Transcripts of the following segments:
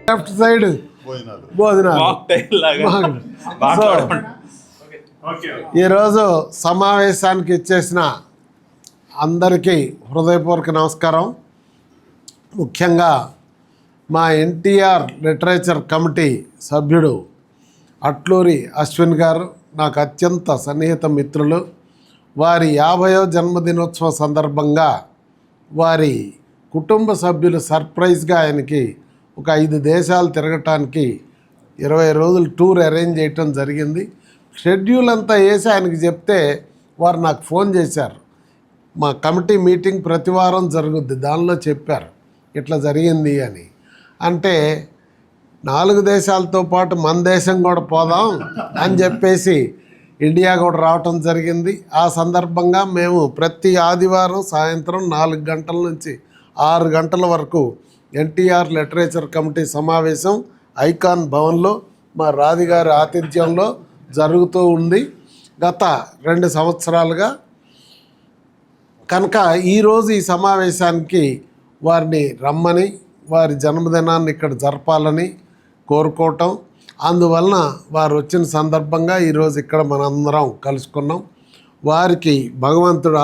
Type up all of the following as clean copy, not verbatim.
Left side భోజనాలు. So ఈరోజు సమావేశానికి ఇచ్చేసిన అందరికీ హృదయపూర్వక నమస్కారం. ముఖ్యంగా మా ఎన్టీఆర్ లిటరేచర్ కమిటీ సభ్యుడు అట్లూరి అశ్విన్ గారు నాకు అత్యంత సన్నిహిత మిత్రులు. వారి 50వ జన్మదినోత్సవ సందర్భంగా వారి కుటుంబ సభ్యులు సర్ప్రైజ్గా ఆయనకి ఒక 5 దేశాలు తిరగటానికి 20 రోజులు టూర్ అరేంజ్ చేయటం జరిగింది. షెడ్యూల్ అంతా వేసి ఆయనకి చెప్తే వారు నాకు ఫోన్ చేశారు. మా కమిటీ మీటింగ్ ప్రతి వారం జరుగుద్ది, దానిలో చెప్పారు ఇట్లా జరిగింది అని. అంటే 4 దేశాలతో పాటు మన దేశం కూడా పోదాం అని చెప్పేసి ఇండియా కూడా రావటం జరిగింది. ఆ సందర్భంగా మేము ప్రతి ఆదివారం సాయంత్రం 4 గంటల నుంచి 6 గంటల వరకు ఎన్టీఆర్ లిటరేచర్ కమిటీ సమావేశం ఐకాన్ భవన్లో మా రాధిగారి ఆతిథ్యంలో జరుగుతూ ఉంది గత 2 సంవత్సరాలుగా. కనుక ఈరోజు ఈ సమావేశానికి వారిని రమ్మని, వారి జన్మదినాన్ని ఇక్కడ జరపాలని కోరుకోవటం, అందువలన వారు వచ్చిన సందర్భంగా ఈరోజు ఇక్కడ మనందరం కలుసుకున్నాం. వారికి భగవంతుడు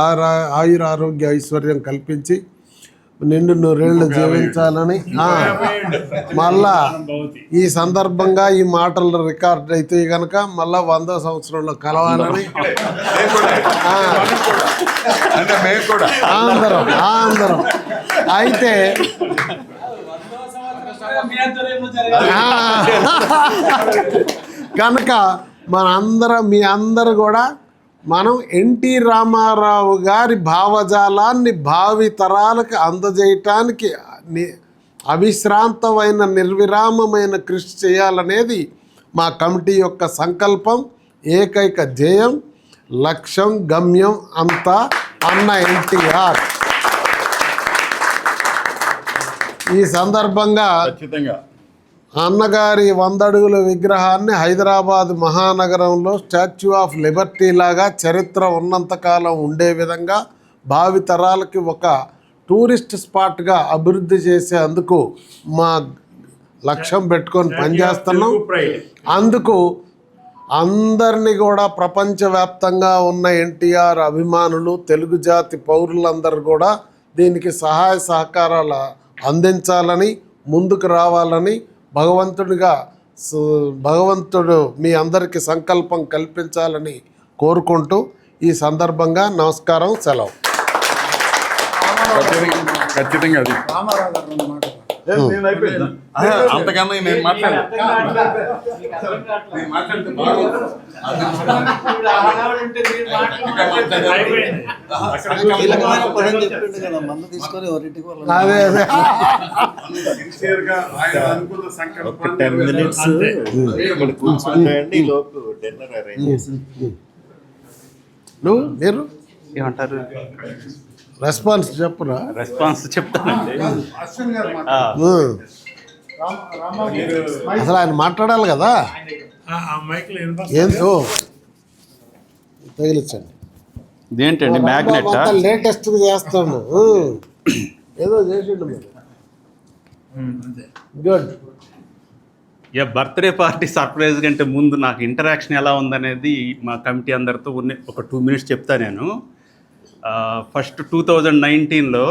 ఆయురారోగ్య ఐశ్వర్యం కల్పించి నిండు నూరేళ్లు జీవించాలని, మళ్ళా ఈ సందర్భంగా ఈ మాటలు రికార్డ్ అయితే కనుక మళ్ళా 100వ సంవత్సరంలో కలవాలని అందరం అయితే కనుక మనందరం మీ అందరూ కూడా మనం ఎన్టీ రామారావు గారి భావజాలాన్ని భావి తరాలకు అందజేయటానికి అవిశ్రాంతమైన నిర్విరామమైన కృషి చేయాలనేది మా కమిటీ యొక్క సంకల్పం, ఏకైక ధ్యేయం, లక్ష్యం, గమ్యం అంతా అన్న ఎన్టీఆర్. ఈ సందర్భంగా అన్నగారి 100 అడుగుల విగ్రహాన్ని హైదరాబాద్ మహానగరంలో స్టాచ్యూ ఆఫ్ లిబర్టీ లాగా చరిత్ర ఉన్నంతకాలం ఉండే విధంగా భావి తరాలకి ఒక టూరిస్ట్ స్పాట్గా అభివృద్ధి చేసేందుకు మా లక్ష్యం పెట్టుకొని పనిచేస్తున్నాం. అందుకు అందరినీ కూడా ప్రపంచవ్యాప్తంగా ఉన్న ఎన్టీఆర్ అభిమానులు, తెలుగు జాతి పౌరులందరూ కూడా దీనికి సహాయ సహకారాలు అందించాలని, ముందుకు రావాలని భగవంతుడు మీ అందరికీ సంకల్పం కల్పించాలని కోరుకుంటూ ఈ సందర్భంగా నమస్కారం, సెలవు. ఖచ్చితంగా అది అంతకన్నా నేను అదే ఒక 10 minutes కూర్చుంటాయండి. లోపు డిన్నర్ అరేంజ్ మీరు ఏమంటారు? రెస్పాన్స్ చెప్పురా. రెస్పాన్స్ చెప్తానండి. అసలు ఆయన మాట్లాడాలి కదా, ఏంటో తగిలించండి. ఇదేంటండి మ్యాగ్నెట్? లేటెస్ట్ చేస్తాను, ఏదో చేసిండు మీరు. గుడ్. బర్త్డే పార్టీ సర్ప్రైజ్ కంటే ముందు నాకు ఇంటరాక్షన్ ఎలా ఉందనేది మా కమిటీ అందరితో ఒక 2 minutes చెప్తా నేను. ఫస్ట్ 2019లో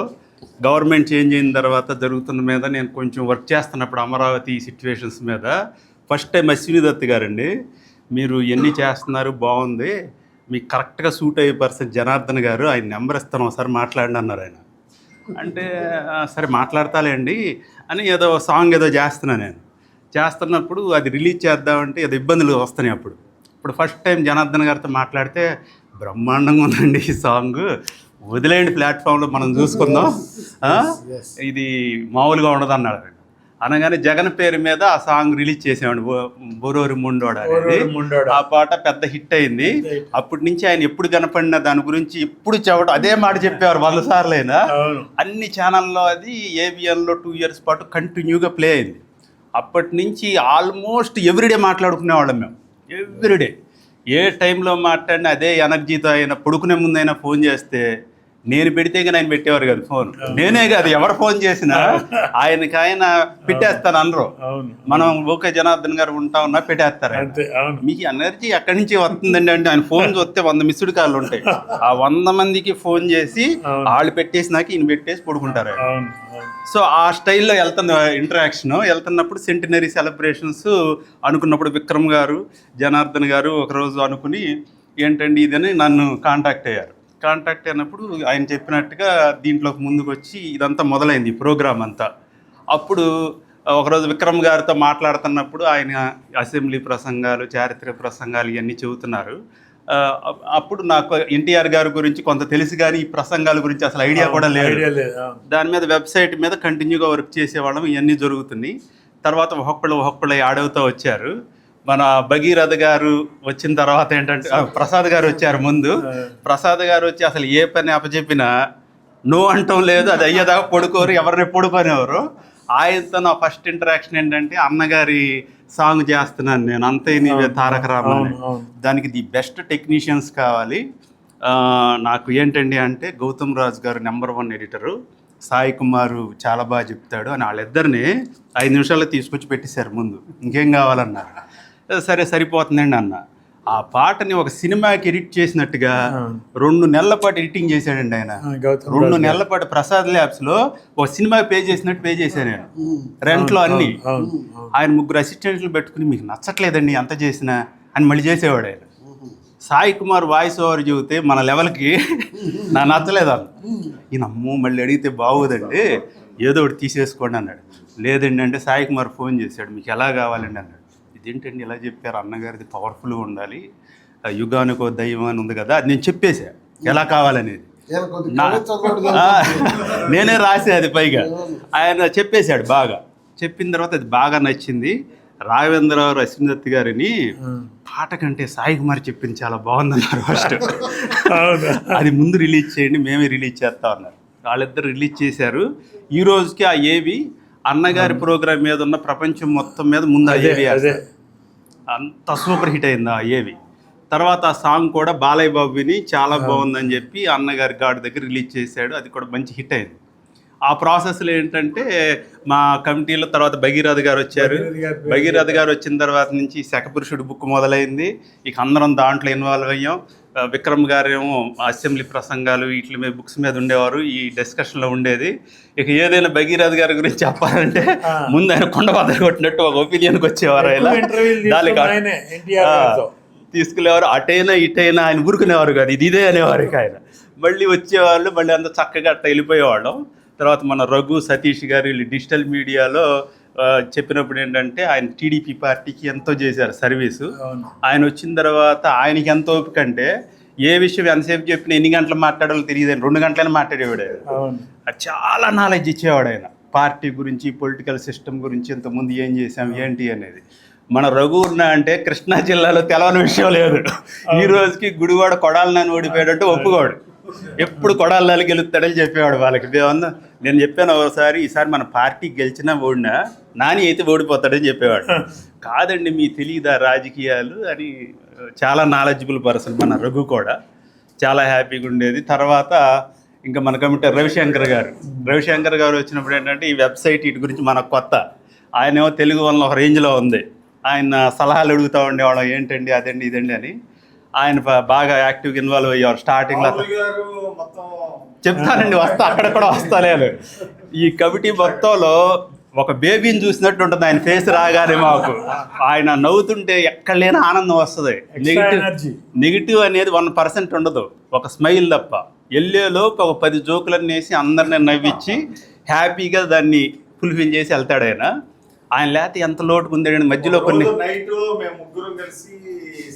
గవర్నమెంట్ చేంజ్ అయిన తర్వాత జరుగుతున్న మీద నేను కొంచెం వర్క్ చేస్తున్నప్పుడు అమరావతి సిచ్యువేషన్స్ మీద ఫస్ట్ టైం అశ్విని దత్ గారండి, మీరు ఎన్ని చేస్తున్నారు బాగుంది, మీకు కరెక్ట్గా సూట్ అయ్యే పర్సన్ జనార్దన్ గారు, ఆయన నెంబర్ ఇస్తాను ఒకసారి మాట్లాడండి అన్నారు ఆయన. అంటే సరే మాట్లాడతాలేండి అని ఏదో సాంగ్ ఏదో నేను చేస్తున్నప్పుడు అది రిలీజ్ చేద్దామంటే ఏదో ఇబ్బందులు వస్తున్నాయి. ఇప్పుడు ఫస్ట్ టైం జనార్దన్ గారితో మాట్లాడితే బ్రహ్మాండంగా ఉందండి ఈ సాంగ్, వదిలేండి ప్లాట్ఫామ్లో మనం చూసుకుందాం, ఇది మామూలుగా ఉండదు అన్నాడు. అనగానే జగన్ పేరు మీద ఆ సాంగ్ రిలీజ్ చేసేవాడు, బొరోరు ముండోడ అనేది. ఆ పాట పెద్ద హిట్ అయింది. అప్పటి నుంచి ఆయన ఎప్పుడు కనపడిన దాని గురించి ఎప్పుడు చెప్పడం అదే మాట చెప్పేవారు 100 సార్లు అయినా. అన్ని ఛానల్లో అది ఏబిఎన్లో 2 years పాటు కంటిన్యూగా ప్లే అయింది. అప్పటి నుంచి ఆల్మోస్ట్ ఎవ్రీడే మాట్లాడుకునేవాళ్ళం మేము. ఎవ్రీడే ఏ టైంలో మాట్లాడినా అదే ఎనర్జీతో అయినా, పడుకునే ముందైనా ఫోన్ చేస్తే నేను పెడితే కానీ ఆయన పెట్టేవారు కదా ఫోన్. నేనే కాదు ఎవరు ఫోన్ చేసినా ఆయనకి ఆయన పెట్టేస్తాను అనరు. మనం ఓకే జనార్దన్ గారు ఉంటా ఉన్నా పెట్టేస్తారు. మీకు ఎనర్జీ ఎక్కడి నుంచి వస్తుందండి అంటే ఆయన ఫోన్ చూస్తే 100 మిస్డ్ కాళ్ళు ఉంటాయి. ఆ 100 మందికి ఫోన్ చేసి వాళ్ళు పెట్టేసినాక ఈయన పెట్టేసి పడుకుంటారు. సో ఆ స్టైల్లో వెళ్తున్న ఇంటరాక్షన్ వెళ్తున్నప్పుడు సెంటినరీ సెలబ్రేషన్స్ అనుకున్నప్పుడు విక్రమ్ గారు జనార్దన్ గారు ఒకరోజు అనుకుని ఏంటండి ఇదని నన్ను కాంటాక్ట్ అయ్యారు. కాంటాక్ట్ అయినప్పుడు ఆయన చెప్పినట్టుగా దీంట్లోకి ముందుకు వచ్చి ఇదంతా మొదలైంది ఈ ప్రోగ్రామ్ అంతా. అప్పుడు ఒకరోజు విక్రమ్ గారితో మాట్లాడుతున్నప్పుడు ఆయన అసెంబ్లీ ప్రసంగాలు చారిత్రక ప్రసంగాలు ఇవన్నీ చెబుతున్నారు. అప్పుడు నాకు ఎన్టీఆర్ గారి గురించి కొంత తెలుసు కానీ ఈ ప్రసంగాల గురించి అసలు ఐడియా కూడా లేదు. దాని మీద వెబ్సైట్ మీద కంటిన్యూగా వర్క్ చేసేవాళ్ళం. ఇవన్నీ జరుగుతున్నాయి. తర్వాత ఒక్కొక్కళ్ళు యాడ్ అవుతూ వచ్చారు. మన భగీరథ గారు వచ్చిన తర్వాత ఏంటంటే ప్రసాద్ గారు వచ్చారు ముందు. ప్రసాద్ గారు వచ్చి అసలు ఏ పని అప్పచెప్పినా నో అంటం లేదు, అది అయ్యేదాకా పడుకోరు, ఎవరిని పడుకోనేవారు. ఆయనతో నా ఫస్ట్ ఇంటరాక్షన్ ఏంటంటే అన్నగారి సాంగ్ చేస్తున్నాను నేను, అంతే నీవే తారక రామన్. దానికి ది బెస్ట్ టెక్నీషియన్స్ కావాలి. నాకు ఏంటండి అంటే గౌతమ్ రాజు గారు #1 ఎడిటరు, సాయి కుమారు చాలా బాగా చెప్తాడు అని వాళ్ళిద్దరిని 5 నిమిషాల్లో తీసుకొచ్చి పెట్టేశారు ముందు. ఇంకేం కావాలన్నారు. సరే సరిపోతుందండి అన్న. ఆ పాటని ఒక సినిమాకి ఎడిట్ చేసినట్టుగా 2 నెలల పాటు ఎడిటింగ్ చేశాడండి ఆయన. 2 నెలల పాటు ప్రసాద్ ల్యాబ్స్లో ఒక సినిమాకి పే చేసినట్టు పే చేశాను నేను, రెంట్లో అన్ని. ఆయన 3 అసిస్టెంట్లు పెట్టుకుని మీకు నచ్చట్లేదండి అంత చేసినా అని మళ్ళీ చేసేవాడు ఆయన. సాయి కుమార్ వాయిస్ ఓవర్ చెబితే మన లెవెల్కి నా నచ్చలేదు అన్న. ఈయన అమ్మో మళ్ళీ అడిగితే బాగోదండి ఏదో ఒకటి తీసేసుకోండి అన్నాడు. లేదండి అంటే సాయి కుమార్ ఫోన్ చేశాడు, మీకు ఎలా కావాలండి అన్నాడు. ఇదేంటండి ఇలా చెప్పారు, అన్నగారిది పవర్ఫుల్గా ఉండాలి, యుగానికో దైవం అని ఉంది కదా, అది నేను చెప్పేశా ఎలా కావాలనేది. నేనే రాసే అది పైగా ఆయన చెప్పేశాడు. బాగా చెప్పిన తర్వాత అది బాగా నచ్చింది. రాఘవేంద్రరావు అశ్వినదత్ గారిని పాట కంటే సాయి కుమార్ చెప్పింది చాలా బాగుందన్నారు ఫస్ట్. అది ముందు రిలీజ్ చేయండి మేమే రిలీజ్ చేస్తా ఉన్నారు. వాళ్ళిద్దరు రిలీజ్ చేశారు. ఈ రోజుకి ఆ ఏవి అన్నగారి ప్రోగ్రామ్ మీద ఉన్న ప్రపంచం మొత్తం మీద ముందు ఆ ఏవి అంత సూపర్ హిట్ అయింది ఆ ఏవి. తర్వాత ఆ సాంగ్ కూడా బాలయ్య బాబుని చాలా బాగుందని చెప్పి అన్నగారి గాడి దగ్గర రిలీజ్ చేశాడు. అది కూడా మంచి హిట్ అయింది. ఆ ప్రాసెస్లో ఏంటంటే మా కమిటీలో తర్వాత భగీరథ గారు వచ్చారు. భగీరథ గారు వచ్చిన తర్వాత నుంచి శకపురుషుడు బుక్ మొదలైంది. ఇక అందరం దాంట్లో ఇన్వాల్వ్ అయ్యాం. విక్రమ్ గారు ఏమో అసెంబ్లీ ప్రసంగాలు వీటి మీద బుక్స్ మీద ఉండేవారు, ఈ డిస్కషన్లో ఉండేది. ఇక ఏదైనా భగీరథ గారి గురించి చెప్పాలంటే ముందు ఆయన కొండబద్దలు కొట్టినట్టు ఒక ఒపీనియన్కి వచ్చేవారు. ఆయన తీసుకునేవారు, అటైనా ఇటైనా ఆయన ఊరుకునేవారు కాదు, ఇదే అనేవారు. ఇక ఆయన మళ్ళీ వచ్చేవాళ్ళు, మళ్ళీ అంత చక్కగా అట్లా వెళ్ళిపోయేవాళ్ళం. తర్వాత మన రఘు సతీష్ గారు వీళ్ళు డిజిటల్ మీడియాలో చెప్పినప్పుడు ఏంటంటే ఆయన టీడీపీ పార్టీకి ఎంతో చేశారు సర్వీసు. ఆయన వచ్చిన తర్వాత ఆయనకి ఎంత ఓపిక అంటే ఏ విషయం ఎంతసేపు చెప్పినా ఎన్ని గంటలు మాట్లాడాలో తెలియదు, 2 గంటలైనా మాట్లాడేవాడు. చాలా నాలెడ్జ్ ఇచ్చేవాడు ఆయన పార్టీ గురించి, పొలిటికల్ సిస్టమ్ గురించి, ఇంతకుముందు ఏం చేసాం ఏంటి అనేది. మన రఘు ఉన్నా అంటే కృష్ణా జిల్లాలో తెలవని విషయం లేదు. ఈ రోజుకి గుడివాడ కొడాలని ఓడిపోయాడంటే ఒప్పుకోడు, ఎప్పుడు కొడాలని గెలుస్తాడని చెప్పేవాడు వాళ్ళకి. నేను చెప్పాను ఒకసారి, ఈసారి మన పార్టీ గెలిచినా ఓడినా నాని అయితే ఓడిపోతాడని చెప్పేవాడు. కాదండి మీ తెలియదా రాజకీయాలు అని. చాలా నాలెడ్జబుల్ పర్సన్ మన రఘు కూడా, చాలా హ్యాపీగా ఉండేది. తర్వాత ఇంకా మన కమిటీ రవిశంకర్ గారు వచ్చినప్పుడు ఏంటంటే ఈ వెబ్సైట్ వీటి గురించి మనకు కొత్త. ఆయన ఏమో తెలుగు వల్ల ఒక రేంజ్లో ఉంది. ఆయన సలహాలు అడుగుతూ ఉండేవాళ్ళం, ఏంటండి అదండి ఇదండి అని. ఆయన బాగా యాక్టివ్గా ఇన్వాల్వ్ అయ్యేవారు స్టార్టింగ్లో. చెప్తానండి, అక్కడ కూడా వస్తలేదు. ఈ కమిటీ మొత్తంలో ఒక బేబీని చూసినట్టు ఉంటుంది ఆయన ఫేస్ రాగానే మాకు. ఆయన నవ్వుతుంటే ఎక్కడ లేని ఆనందం వస్తుంది. నెగిటివ్ అనేది 1% ఉండదు, ఒక స్మైల్ తప్ప. వెళ్ళేలోపు ఒక 10 జోకులను వేసి అందరిని నవ్వించి హ్యాపీగా దాన్ని ఫుల్ఫిల్ చేసి వెళ్తాడు ఆయన లేకపోతే ఎంత లోటుకు ఉందండి. మధ్యలో కొన్ని నైట్ మేము ముగ్గురం కలిసి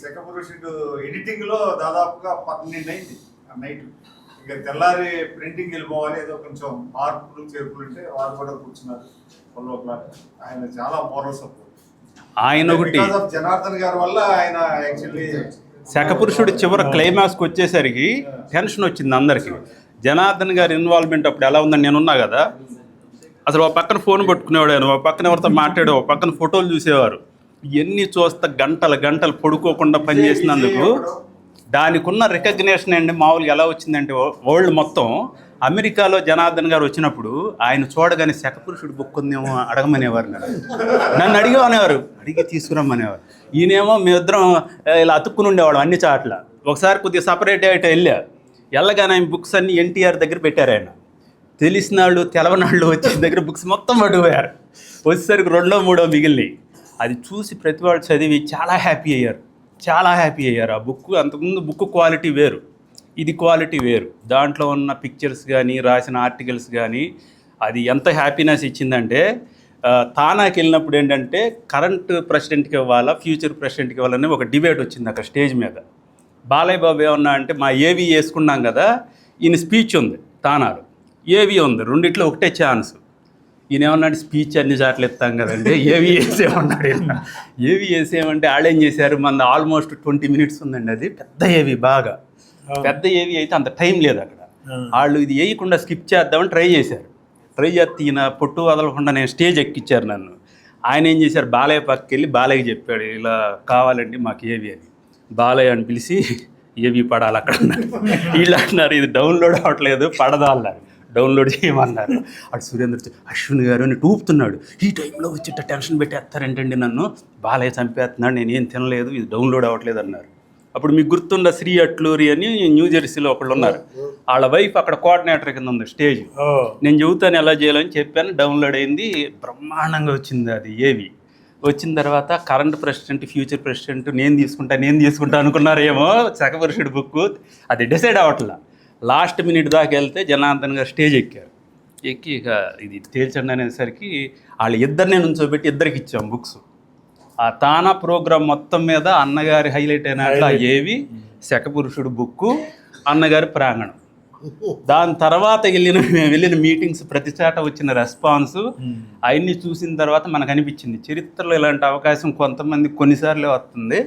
శకపురుషుడు ఎడిటింగ్ లో దాదాపుగా 12 అయింది ఆ నైట్. ఇక తెల్లారి ప్రింటింగ్ వెళ్ళిపోవాలి, ఏదో కొంచెం మార్పులు చేర్పులు ఉంటే వారు కూడా కూర్చున్నారు 12 o'clock. ఆయన చాలా మోరల్ సపోర్ట్. ఆయన ఒకటి జనార్దన్ గారి వల్ల ఆయన యాక్చువల్లీ శకపురుషుడు చివరి క్లైమాక్స్కి వచ్చేసరికి టెన్షన్ వచ్చింది అందరికీ. జనార్దన్ గారి ఇన్వాల్వ్మెంట్ అప్పుడు ఎలా ఉందని నేనున్నా కదా, అసలు ఒక పక్కన ఫోన్ పట్టుకునేవాడు ఆయన, ఒక పక్కన ఎవరితో మాట్లాడే, ఒక పక్కన ఫోటోలు చూసేవారు. ఇవన్నీ చూస్తే గంటలు పడుకోకుండా పనిచేసినందుకు దానికి ఉన్న రికగ్నేషన్ అండి మామూలుగా ఎలా వచ్చిందంటే వరల్డ్ మొత్తం అమెరికాలో జనార్దన్ గారు వచ్చినప్పుడు ఆయన చూడగానే శకపురుషుడు బుక్ ఉందేమో అడగమనేవారు నన్ను అడిగేవారు అడిగి తీసుకురమ్మనేవారు. ఈయనేమో మేమిద్దరం ఇలా అతుక్కుని ఉండేవాడు అన్ని చాట్ల. ఒకసారి కొద్దిగా సపరేట్ అయితే వెళ్ళగానే ఆయన బుక్స్ అన్ని ఎన్టీఆర్ దగ్గర పెట్టారు. ఆయన తెలిసిన వాళ్ళు తెలవనాళ్ళు వచ్చే దగ్గర బుక్స్ మొత్తం పట్టుకుపోయారు. వచ్చేసరికి 2, 3 మిగిలినాయి. అది చూసి ప్రతి వాళ్ళు చదివి చాలా హ్యాపీ అయ్యారు. ఆ బుక్ అంతకుముందు బుక్ క్వాలిటీ వేరు, ఇది క్వాలిటీ వేరు. దాంట్లో ఉన్న పిక్చర్స్ కానీ రాసిన ఆర్టికల్స్ కానీ అది ఎంత హ్యాపీనెస్ ఇచ్చిందంటే తానాకి వెళ్ళినప్పుడు ఏంటంటే కరెంట్ ప్రెసిడెంట్కి ఇవ్వాలా ఫ్యూచర్ ప్రెసిడెంట్కి ఇవ్వాలని ఒక డిబేట్ వచ్చింది అక్కడ స్టేజ్ మీద. బాలయ్య బాబు ఏమన్నా అంటే మా ఏవి వేసుకున్నాం కదా, ఈయన స్పీచ్ ఉంది, తానాలు ఏవి ఉంది, రెండిట్లో ఒకటే ఛాన్స్. ఈయన ఏమన్నాడు స్పీచ్ అన్ని సార్లు ఎత్తాం కదండి ఏవి వేసేమన్నాడు. ఏవి వేసేయమంటే వాళ్ళు ఏం చేశారు, మన ఆల్మోస్ట్ 20 minutes ఉందండి. అది పెద్ద ఏవి, బాగా పెద్ద ఏవి అయితే అంత టైం లేదు అక్కడ. వాళ్ళు ఇది వేయకుండా స్కిప్ చేద్దామని ట్రై చేస్తే ఈయన పొట్టు వదలకుండా నేను స్టేజ్ ఎక్కిచ్చారు నన్ను. ఆయన ఏం చేశారు, బాలయ్య పక్కకి వెళ్ళి బాలయ్య చెప్పాడు ఇలా కావాలండి మాకు ఏవి అని. బాలయ్య అని పిలిచి ఏవి పడాలి అక్కడ అన్నారు. వీళ్ళు అంటున్నారు ఇది డౌన్లోడ్ అవ్వట్లేదు పడదా అన్నారు. డౌన్లోడ్ చేయమన్నారు. అటు సురేంద్ర అశ్విన్ గారు అని టూపుతున్నాడు. ఈ టైంలో వచ్చి టెన్షన్ పెట్టేస్తారేంటండి నన్ను, బాలయ్య చంపేస్తున్నాడు, నేనేం తినలేదు, ఇది డౌన్లోడ్ అవ్వట్లేదు అన్నారు. అప్పుడు మీకు గుర్తుండ శ్రీ అట్లూరి అని న్యూ జెర్సీలో ఒకళ్ళు ఉన్నారు, వాళ్ళ వైఫ్ అక్కడ కోఆర్డినేటర్ కింద ఉంది స్టేజ్. నేను చెబుతాను ఎలా చేయాలని చెప్పాను. డౌన్లోడ్ అయింది, బ్రహ్మాండంగా వచ్చింది. అది ఏవి వచ్చిన తర్వాత కరెంట్ ప్రెసిడెంట్ ఫ్యూచర్ ప్రెసిడెంట్ నేను తీసుకుంటా అనుకున్నారేమో శకపురుషుడు బుక్. అది డిసైడ్ అవ్వట్లా. లాస్ట్ మినిట్ దాకా వెళ్తే జనార్దన్ గారు స్టేజ్ ఎక్కారు. ఎక్కి ఇక ఇది తేల్చండి అనేసరికి వాళ్ళు ఇద్దరినే నుంచోబెట్టి ఇద్దరికి ఇచ్చాం బుక్స్. ఆ తానా ప్రోగ్రాం మొత్తం మీద అన్నగారి హైలైట్ అయినట్లు ఏవి శకపురుషుడు బుక్కు, అన్నగారి ప్రాంగణం. దాని తర్వాత మేము వెళ్ళిన మీటింగ్స్ ప్రతి చాట వచ్చిన రెస్పాన్స్ అవన్నీ చూసిన తర్వాత మనకు అనిపించింది చరిత్రలో ఇలాంటి అవకాశం కొంతమంది కొన్నిసార్లు వస్తుంది.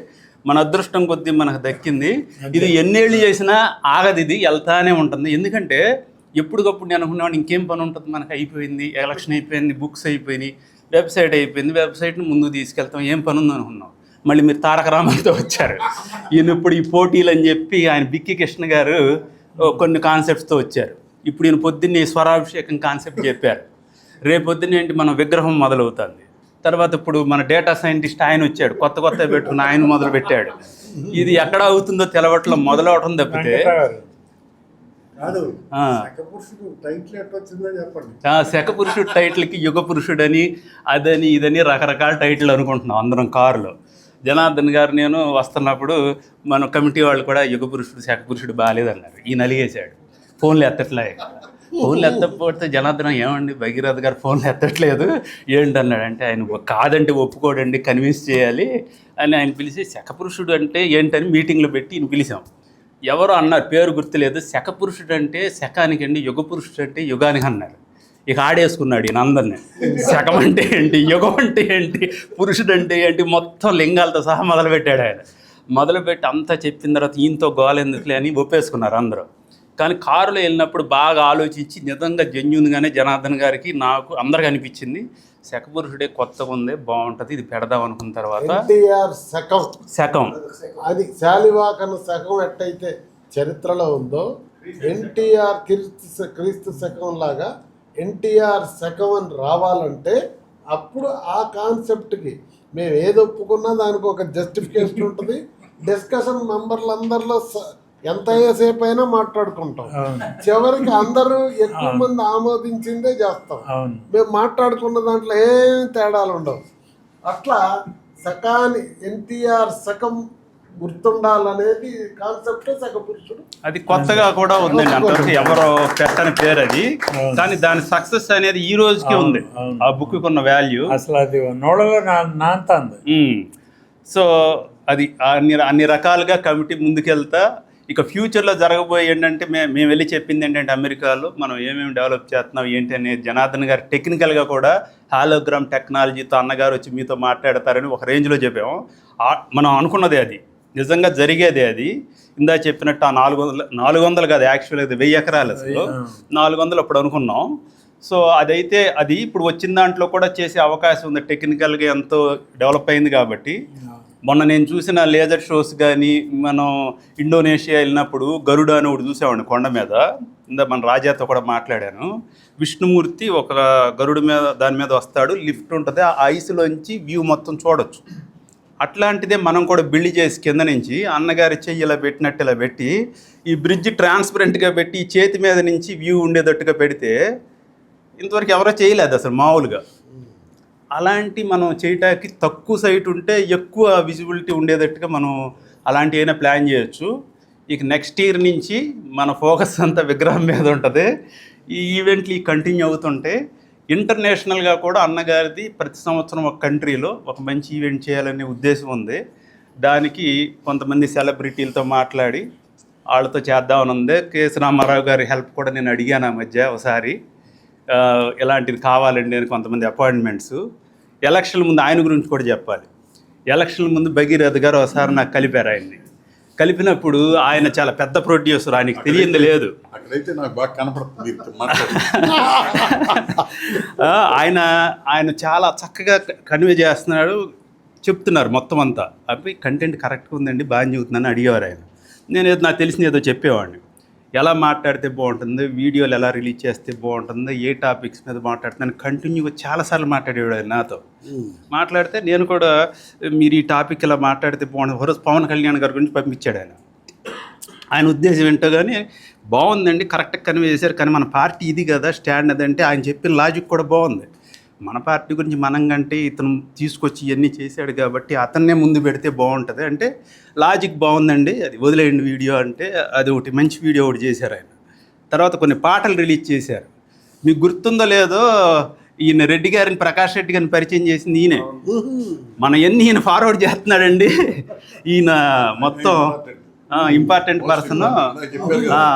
మన అదృష్టం కొద్దీ మనకు దక్కింది. ఇది ఎన్నేళ్ళు చేసినా ఆగదు, ఇది వెళ్తానే ఉంటుంది. ఎందుకంటే ఎప్పటికప్పుడు నేను అనుకున్నాను ఇంకేం పని ఉంటుంది మనకు, అయిపోయింది ఎలక్షన్ అయిపోయింది, బుక్స్ అయిపోయినాయి, వెబ్సైట్ అయిపోయింది, వెబ్సైట్ని ముందుకు తీసుకెళ్తాం, ఏం పని ఉందని అనుకున్నాం. మళ్ళీ మీరు తారక రామారావుతో వచ్చారు. ఈయన ఇప్పుడు ఈ పోటీలు అని చెప్పి ఆయన బిక్కి కృష్ణ గారు కొన్ని కాన్సెప్ట్స్తో వచ్చారు. ఇప్పుడు ఈయన పొద్దున్నే స్వరాభిషేకం కాన్సెప్ట్ చెప్పారు. రేపొద్దున ఏంటి మన విగ్రహం మొదలవుతుంది. తర్వాత ఇప్పుడు మన డేటా సైంటిస్ట్ ఆయన వచ్చాడు, కొత్త పెట్టుకుని ఆయన మొదలు పెట్టాడు. ఇది ఎక్కడ అవుతుందో తెలవట్లో మొదలవటం తప్పితే శకపురుషుడు టైటిల్కి యుగ పురుషుడు అని అదని ఇదని రకరకాల టైటిల్ అనుకుంటున్నాం అందరం కారులో. జనార్దన్ గారు నేను వస్తున్నప్పుడు మన కమిటీ వాళ్ళు కూడా యుగ పురుషుడు శకపురుషుడు బాగాలేదన్నారు. ఈయన అలిగేశాడు, ఫోన్లు ఎత్తకపోతే జనార్దన్ ఏమండి భగీరథ గారు ఫోన్లు ఎత్తట్లేదు ఏంటన్నాడు. అంటే ఆయన కాదంటే ఒప్పుకోడండి, కన్విన్స్ చేయాలి అని ఆయన పిలిచి శకపురుషుడు అంటే ఏంటని మీటింగ్లో పెట్టి ఈయన పిలిచాం. ఎవరో అన్నారు, పేరు గుర్తులేదు, శకపురుషుడు అంటే శకానికి అండి, యుగ పురుషుడు అంటే యుగానికి అన్నారు. ఇక ఆడేసుకున్నాడు ఈయన అందరినీ. శకం అంటే ఏంటి, యుగం అంటే ఏంటి, పురుషుడు అంటే ఏంటి, మొత్తం లింగాలతో సహా మొదలుపెట్టాడు ఆయన. మొదలుపెట్టి అంతా చెప్పిన తర్వాత ఈయనతో గోలెందుకులే అని ఒప్పేసుకున్నారు అందరూ. కానీ కారులో వెళ్ళినప్పుడు బాగా ఆలోచించి నిజంగా జెన్యూన్గానే జనార్దన్ గారికి నాకు అందరికి అనిపించింది శకపురుషుడే కొత్తగా ఉంది, బాగుంటుంది, ఇది పెడదాం అనుకున్న తర్వాత శకం అది శాలివాకను శకం ఎట్టయితే చరిత్రలో ఉందో ఎన్టీఆర్ క్రీస్తు శకం లాగా ఎన్టీఆర్ శకం అని రావాలంటే అప్పుడు ఆ కాన్సెప్ట్కి మేము ఏది ఒప్పుకున్నా దానికి ఒక జస్టిఫికేషన్ ఉంటుంది. డిస్కషన్ మెంబర్లందరిలో ఎంత సేపు అయినా మాట్లాడుకుంటాం. చివరికి అందరూ ఎక్కువ మంది ఆమోదించిందే చేస్తాం. మేము మాట్లాడుకున్న దాంట్లో ఏం తేడాలు ఉండవు. అట్లా శకాని ఎన్టీఆర్ శకం గుర్తుండాలనేది కాన్సెప్ట్ శకపురుషుడు. అది కొత్తగా కూడా ఉందండి, అంతవరకు ఎవరో పెట్టని పేరు అది. కానీ దాని సక్సెస్ అనేది ఈ రోజుకి ఉంది. ఆ బుక్ ఉన్న వాల్యూ అసలు అది నోడలో నాంతుంది. సో అది అన్ని రకాలుగా కమిటీ ముందుకెళ్తా ఇక ఫ్యూచర్లో జరగబోయే ఏంటంటే మేము వెళ్ళి చెప్పింది ఏంటంటే అమెరికాలో మనం ఏమేమి డెవలప్ చేస్తున్నాం ఏంటి అనేది జనార్దన్ గారు టెక్నికల్గా కూడా హాలోగ్రామ్ టెక్నాలజీతో అన్నగారు వచ్చి మీతో మాట్లాడతారని ఒక రేంజ్లో చెప్పాము. మనం అనుకున్నదే, అది నిజంగా జరిగేదే. అది ఇందా చెప్పినట్టు ఆ 400 కాదు, యాక్చువల్గా అది 1000 ఎకరాలు, అసలు 400 అప్పుడు అనుకున్నాం. సో అదైతే అది ఇప్పుడు వచ్చిన దాంట్లో కూడా చేసే అవకాశం ఉంది, టెక్నికల్గా ఎంతో డెవలప్ అయింది కాబట్టి. మొన్న నేను చూసిన లేజర్ షోస్ కానీ మనం ఇండోనేషియా వెళ్ళినప్పుడు గరుడ అని ఒకటి చూసామండి కొండ మీద. ఇందా మన రాజాతో కూడా మాట్లాడాను. విష్ణుమూర్తి ఒక గరుడు మీద దాని మీద వస్తాడు, లిఫ్ట్ ఉంటుంది, ఆ ఐస్లోంచి వ్యూ మొత్తం చూడొచ్చు. అట్లాంటిదే మనం కూడా బిల్డ్ చేసి కింద నుంచి అన్నగారి చెయ్యి ఇలా పెట్టినట్టు ఇలా పెట్టి ఈ బ్రిడ్జ్ ట్రాన్స్పరెంట్గా పెట్టి ఈ చేతి మీద నుంచి వ్యూ ఉండేటట్టుగా పెడితే ఇంతవరకు ఎవరో చేయలేదు అసలు మామూలుగా. అలాంటి మనం చేయటానికి తక్కువ సైట్ ఉంటే ఎక్కువ విజిబిలిటీ ఉండేటట్టుగా మనం అలాంటి అయినా ప్లాన్ చేయొచ్చు. ఇక నెక్స్ట్ ఇయర్ నుంచి మన ఫోకస్ అంతా విగ్రహం మీద ఉంటుంది. ఈ ఈవెంట్లు కంటిన్యూ అవుతుంటే ఇంటర్నేషనల్గా కూడా అన్నగారిది ప్రతి సంవత్సరం ఒక కంట్రీలో ఒక మంచి ఈవెంట్ చేయాలనే ఉద్దేశం ఉంది. దానికి కొంతమంది సెలబ్రిటీలతో మాట్లాడి వాళ్ళతో చేద్దామని ఉంది. కేఎస్ రామారావు గారి హెల్ప్ కూడా నేను అడిగాను ఆ మధ్య ఒకసారి. ఇలాంటిది కావాలండి అని కొంతమంది అపాయింట్మెంట్స్. ఎలక్షన్ల ముందు ఆయన గురించి కూడా చెప్పాలి. ఎలక్షన్ల ముందు భగీరథ గారు ఒకసారి నాకు కలిపారు ఆయన్ని. కలిపినప్పుడు ఆయన చాలా పెద్ద ప్రొడ్యూసర్, ఆయనకి తెలియంది లేదు. అక్కడైతే నాకు బాగా కనపడుతుంది. ఆయన చాలా చక్కగా కన్వే చేస్తున్నాడు, చెప్తున్నారు మొత్తం అంతా. అవి కంటెంట్ కరెక్ట్గా ఉందండి, బాగా చెబుతున్నాను అడిగేవారు ఆయన. నేను ఏదో నాకు తెలిసింది ఏదో చెప్పేవాడిని. ఎలా మాట్లాడితే బాగుంటుంది, వీడియోలు ఎలా రిలీజ్ చేస్తే బాగుంటుంది, ఏ టాపిక్స్ మీద మాట్లాడుతున్నాను కంటిన్యూగా చాలాసార్లు మాట్లాడేవాడు ఆయన నాతో. మాట్లాడితే నేను కూడా మీరు ఈ టాపిక్ ఇలా మాట్లాడితే బాగుంటుంది. ఒకరోజు పవన్ కళ్యాణ్ గారి గురించి పంపించాడు ఆయన. ఆయన ఉద్దేశం ఏంటో కానీ బాగుందండి, కరెక్ట్గా కన్వే చేశారు, కానీ మన పార్టీ ఇది కదా స్టాండ్ అదంటే ఆయన చెప్పిన లాజిక్ కూడా బాగుంది. మన పార్టీ గురించి మనం కంటే ఇతను తీసుకొచ్చి ఇవన్నీ చేశాడు కాబట్టి అతన్నే ముందు పెడితే బాగుంటుంది అంటే లాజిక్ బాగుందండి, అది వదిలేయండి వీడియో అంటే అది ఒకటి మంచి వీడియో ఒకటి చేశారు ఆయన. తర్వాత కొన్ని పాటలు రిలీజ్ చేశారు. మీకు గుర్తుందో లేదో, ఈయన రెడ్డి గారిని, ప్రకాష్ రెడ్డి గారిని పరిచయం చేసింది ఈయనే. మన ఎన్ని ఈయన ఫార్వర్డ్ చేస్తున్నాడండి. ఈయన మొత్తం ఇంపార్టెంట్ పర్సన్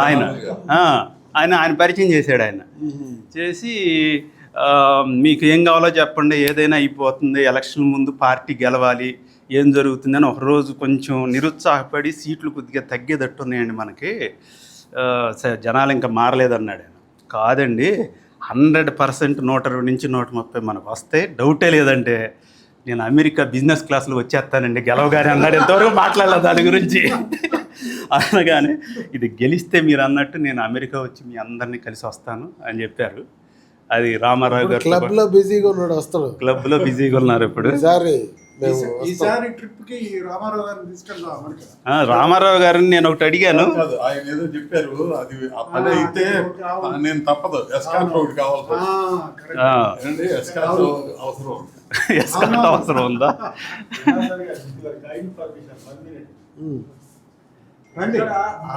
ఆయన ఆయన పరిచయం చేశాడు. ఆయన చేసి మీకు ఏం కావాలో చెప్పండి, ఏదైనా అయిపోతుంది, ఎలక్షన్ ముందు పార్టీ గెలవాలి, ఏం జరుగుతుందని ఒకరోజు కొంచెం నిరుత్సాహపడి సీట్లు కొద్దిగా తగ్గేటట్టు ఉన్నాయండి మనకి, జనాలు ఇంకా మారలేదన్నాడు ఆయన. కాదండి, 100% 120 నుంచి 130 మనకు వస్తే డౌటే లేదంటే నేను అమెరికా బిజినెస్ క్లాస్లో వచ్చేస్తానండి గెలవగానే అన్నాడు. ఎంతవరకు మాట్లాడలేదు దాని గురించి. అనగానే ఇది గెలిస్తే మీరు అన్నట్టు నేను అమెరికా వచ్చి మీ అందరినీ కలిసి వస్తాను అని చెప్పారు. అది రామారావు గారు క్లబ్లో బిజీగా ఉన్నాడు, వస్తాడు. క్లబ్లో బిజీగా ఉన్నారు ఇప్పుడు. ఈసారి ట్రిప్కి రామారావు గారిని తీసుకెళ్దాం. రామారావు గారిని నేను ఒకటి అడిగాను. ఆయన ఏదో చెప్పారు, అది ఆ పని అయితే నేను తప్పదు, ఎస్కార్ట్ ఒకటి కావాలి. ఎస్కార్ట్ అవసరం ఉందా?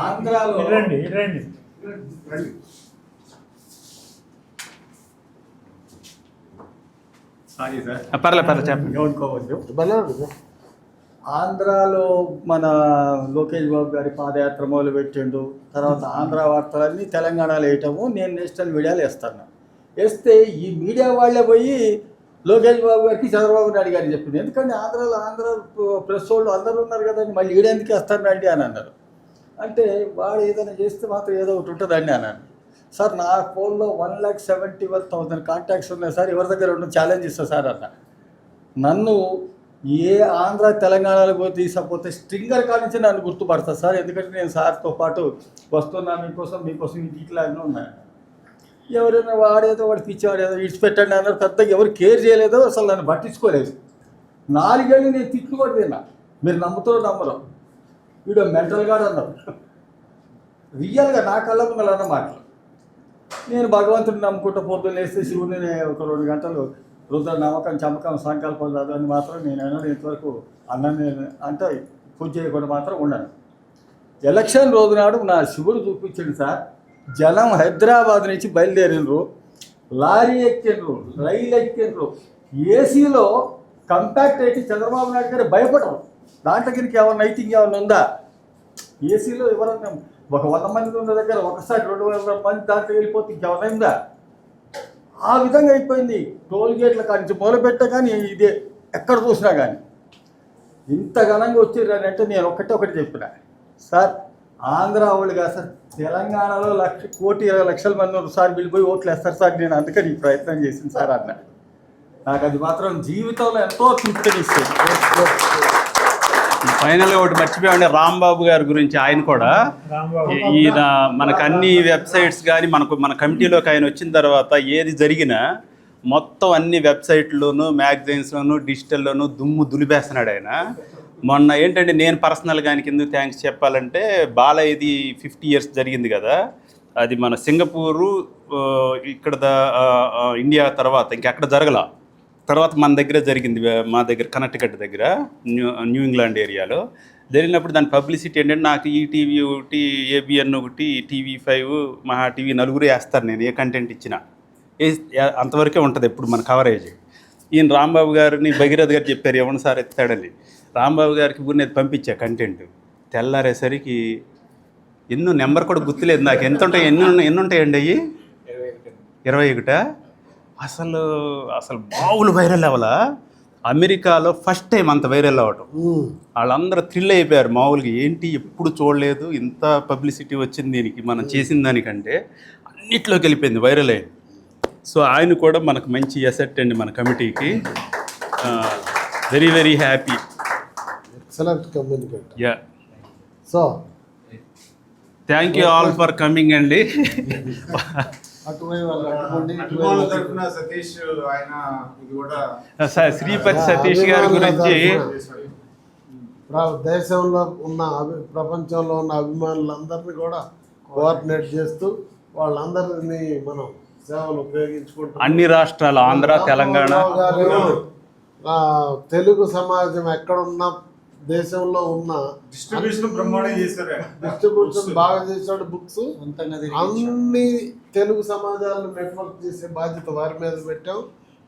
ఆంధ్రాలో రండి రండి. పర్లేదు చెప్పండి. ఆంధ్రాలో మన లోకేష్ బాబు గారి పాదయాత్ర మొదలు పెట్టిండు. తర్వాత ఆంధ్ర వార్తలన్నీ తెలంగాణలో వేయటము, నేను నేషనల్ మీడియాలో వేస్తాను. వేస్తే ఈ మీడియా వాళ్ళే పోయి లోకేష్ బాబు గారికి చంద్రబాబు నాయుడు గారికి చెప్పింది. ఎందుకంటే ఆంధ్ర ప్రెస్ వాళ్ళు అందరూ ఉన్నారు కదండి, మళ్ళీ ఈడెందుకు వేస్తానండి అని అన్నారు. అంటే వాడు ఏదైనా చేస్తే మాత్రం ఏదో ఒకటి ఉంటుందండి అన్నాను. సార్ నా ఫోన్లో 1,71,000 కాంటాక్ట్స్ ఉన్నాయి సార్, ఎవరి దగ్గర ఉన్న ఛాలెంజ్ ఇస్తా సార్ అన్న. నన్ను ఏ ఆంధ్ర తెలంగాణలో పోయి తీసుకపోతే స్ట్రింగర్ కానించి నన్ను గుర్తుపడతారు సార్, ఎందుకంటే నేను సార్తో పాటు వస్తున్నా మీకోసం ఇట్లానే ఉన్నాను. ఎవరైనా వాడేదో వాడు పిచ్చేవాడు ఏదో ఇడిచిపెట్టండి అన్నారు. పెద్దగా ఎవరు కేర్ చేయలేదో, అసలు నన్ను పట్టించుకోలేదు. 4 ఏళ్ళు నేను తిట్లు కూడా తిన్నా. మీరు నమ్ముతారో నమ్మరు, వీడు మెంటల్గా అన్నారు. రియల్గా నా కళ్ళ ముందర అన్న మాటలు. నేను భగవంతుడిని నమ్ముకుంటూ పొద్దున్న వేస్తే శివుడిని ఒక 2 గంటలు రుద్ర నమ్మకం చమకం సంకల్పం అని మాత్రం నేను ఇంతవరకు నేను అంటే పూజ చేయకుండా మాత్రం ఉన్నాను. ఎలక్షన్ రోజు నాడు నా శివుడు చూపించండి సార్. జనం హైదరాబాద్ నుంచి బయలుదేరినరు, లారీ ఎక్కిండ్రు, రైలు ఎక్కిండ్రు, ఏసీలో కంపాక్ట్ అయితే చంద్రబాబు నాయుడు గారు భయపడరు. దాంట్లోకి ఏమన్నా నైతింగ్ ఏమన్నా ఉందా? ఏసీలో ఎవరన్నా ఒక 100 మంది ఉన్న దగ్గర ఒకసారి 200 మంది దాంట్లో వెళ్ళిపోతే ఇంకేమైందా? ఆ విధంగా అయిపోయింది. టోల్ గేట్ల కానించి మొదలుపెట్టా కానీ ఇదే ఎక్కడ చూసినా కానీ ఇంత ఘనంగా వచ్చిర్రని అంటే నేను ఒకటి చెప్పిన సార్, ఆంధ్ర వాళ్ళు కాదు సార్, తెలంగాణలో 1,20,00,000 మంది సార్ వెళ్ళిపోయి ఓట్లు వేస్తారు సార్, నేను అందుకని ఈ ప్రయత్నం చేసింది సార్ అన్న. నాకు అది మాత్రం జీవితంలో ఎంతో తృప్తినిస్తుంది. ఫైనల్గా ఒకటి మర్చిపోయామండి, రాంబాబు గారి గురించి. ఆయన కూడా ఈయన మనకు అన్ని వెబ్సైట్స్ కానీ మన కమిటీలోకి ఆయన వచ్చిన తర్వాత ఏది జరిగినా మొత్తం అన్ని వెబ్సైట్లోను, మ్యాగజైన్స్లోను, డిజిటల్లోను దుమ్ము దులిపేస్తున్నాడు ఆయన. మొన్న ఏంటంటే నేను పర్సనల్గా ఆయనకి ఎందుకు థ్యాంక్స్ చెప్పాలంటే, బాలయ్యది 50 years జరిగింది కదా, అది మన సింగపూరు ఇక్కడ ఇండియా తర్వాత ఇంకెక్కడ జరగల, తర్వాత మన దగ్గర జరిగింది, మా దగ్గర కనెక్టికట్ దగ్గర న్యూ ఇంగ్లాండ్ ఏరియాలో జరిగినప్పుడు దాని పబ్లిసిటీ ఏంటంటే నాకు ఈటీవీ ఒకటి, ఏబిఎన్ ఒకటి, TV5, మహా టీవీ నలుగురు వేస్తారు నేను ఏ కంటెంట్ ఇచ్చినా. అంతవరకే ఉంటుంది ఎప్పుడు మన కవరేజ్. ఈయన రాంబాబు గారిని భగీరథ్ గారు చెప్పారు ఎవరిని సార్ ఎత్తాడని, రాంబాబు గారికి ఊరిని పంపించా కంటెంట్. తెల్లారేసరికి ఎన్నో నెంబర్ కూడా గుర్తులేదు నాకు, ఎంత ఉంటాయి, ఎన్ని ఉంటాయండి అవి? 21. అసలు మామూలు వైరల్ అవ్వాలా. అమెరికాలో ఫస్ట్ టైం అంత వైరల్ అవ్వటం, వాళ్ళందరూ థ్రిల్ అయిపోయారు. మామూలుగా ఏంటి ఎప్పుడు చూడలేదు ఇంత పబ్లిసిటీ వచ్చింది దీనికి, మనం చేసిన దానికంటే అన్నిట్లోకి వెళ్ళిపోయింది, వైరల్ అయింది. సో ఆయన కూడా మనకు మంచి అసెట్ అండి మన కమిటీకి. Very very happy. Excellent communicator. Yeah, so thank you all for coming అండి. అభిమానుల తరఫున సతీష్ ఆయన ఇది కూడా శ్రీపతి సతీష్ గారి గురించి దేశంలో ఉన్న ప్రపంచంలో ఉన్న అభిమానులందరినీ కూడా కోఆర్డినేట్ చేస్తూ వాళ్ళందరినీ మనం సేవలు ఉపయోగించుకుంటాం. అన్ని రాష్ట్రాలు, ఆంధ్ర, తెలంగాణ, తెలుగు సమాజం ఎక్కడున్నా దేశంలో ఉన్న డిస్ట్రిబ్యూషన్ బ్రహ్మాండం చేశారు. డిస్ట్రిబ్యూషన్ బాగా చేశాడు. బుక్స్ అన్ని తెలుగు సమాజాలను నెట్వర్క్ చేసే బాధ్యత వారి మీద పెట్టాం.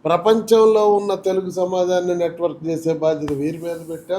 ప్రపంచంలో ఉన్న తెలుగు సమాజాన్ని నెట్వర్క్ చేసే బాధ్యత వీరి మీద పెట్టాం.